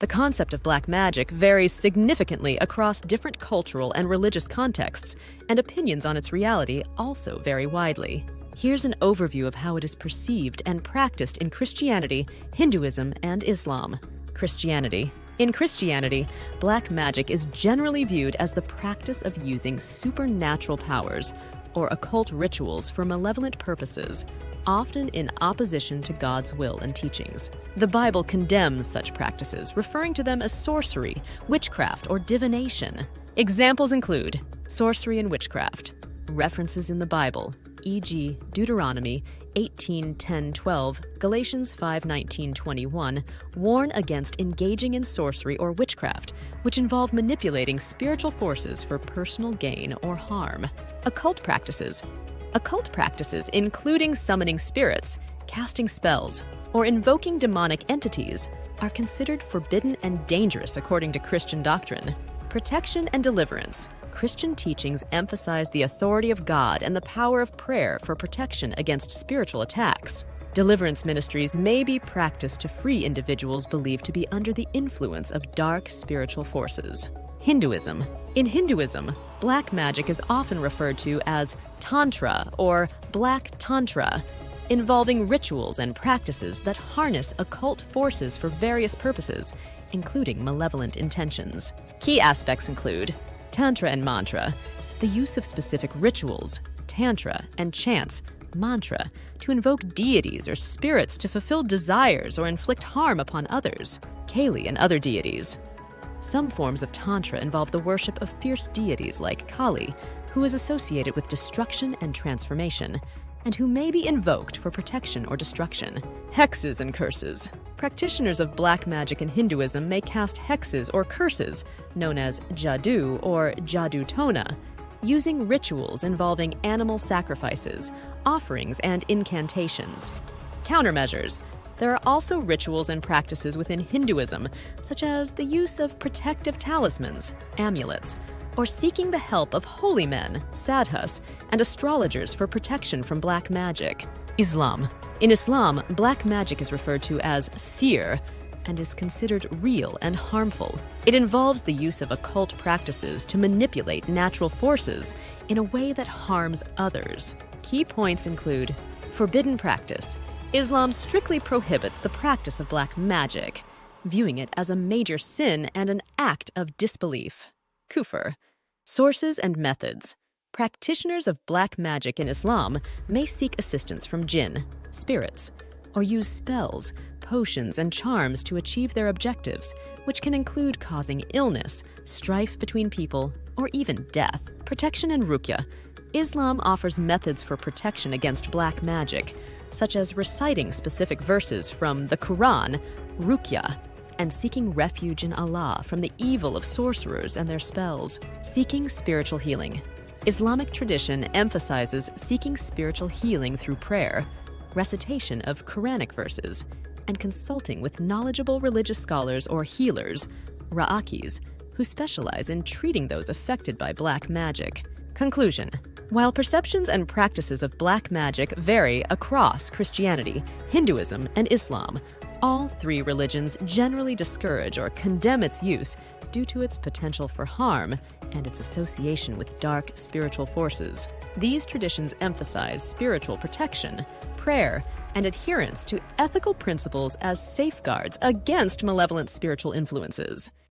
The concept of black magic varies significantly across different cultural and religious contexts, and opinions on its reality also vary widely. Here's an overview of how it is perceived and practiced in Christianity, Hinduism, and Islam. Christianity. In Christianity, black magic is generally viewed as the practice of using supernatural powers or occult rituals for malevolent purposes, often in opposition to God's will and teachings. The Bible condemns such practices, referring to them as sorcery, witchcraft, or divination. Examples include sorcery and witchcraft. References in the Bible, e.g., Deuteronomy 18:10-12, Galatians 5:19-21, warn against engaging in sorcery or witchcraft, which involve manipulating spiritual forces for personal gain or harm. Occult practices. Occult practices, including summoning spirits, casting spells, or invoking demonic entities, are considered forbidden and dangerous according to Christian doctrine. Protection and deliverance. Christian teachings emphasize the authority of God and the power of prayer for protection against spiritual attacks. Deliverance ministries may be practiced to free individuals believed to be under the influence of dark spiritual forces. Hinduism. In Hinduism, black magic is often referred to as Tantra or Black Tantra, involving rituals and practices that harness occult forces for various purposes, including malevolent intentions. Key aspects include Tantra and mantra, the use of specific rituals, tantra, and chants, mantra, to invoke deities or spirits to fulfill desires or inflict harm upon others, Kali and other deities. Some forms of Tantra involve the worship of fierce deities like Kali, who is associated with destruction and transformation, and who may be invoked for protection or destruction. Hexes and curses. Practitioners of black magic in Hinduism may cast hexes or curses, known as jadoo or jadoo tona, using rituals involving animal sacrifices, offerings, and incantations. Countermeasures. There are also rituals and practices within Hinduism, such as the use of protective talismans, amulets, or seeking the help of holy men, sadhus, and astrologers for protection from black magic. Islam. In Islam, black magic is referred to as seer and is considered real and harmful. It involves the use of occult practices to manipulate natural forces in a way that harms others. Key points include forbidden practice. Islam strictly prohibits the practice of black magic, viewing it as a major sin and an act of disbelief. Kufr. Sources and methods. Practitioners of black magic in Islam may seek assistance from jinn, spirits, or use spells, potions, and charms to achieve their objectives, which can include causing illness, strife between people, or even death. Protection and ruqya. Islam offers methods for protection against black magic, such as reciting specific verses from the Quran, ruqya, and seeking refuge in Allah from the evil of sorcerers and their spells. Seeking spiritual healing. Islamic tradition emphasizes seeking spiritual healing through prayer, recitation of Quranic verses, and consulting with knowledgeable religious scholars or healers, ra'akis, who specialize in treating those affected by black magic. Conclusion. While perceptions and practices of black magic vary across Christianity, Hinduism, and Islam, all three religions generally discourage or condemn its use due to its potential for harm and its association with dark spiritual forces. These traditions emphasize spiritual protection, prayer, and adherence to ethical principles as safeguards against malevolent spiritual influences.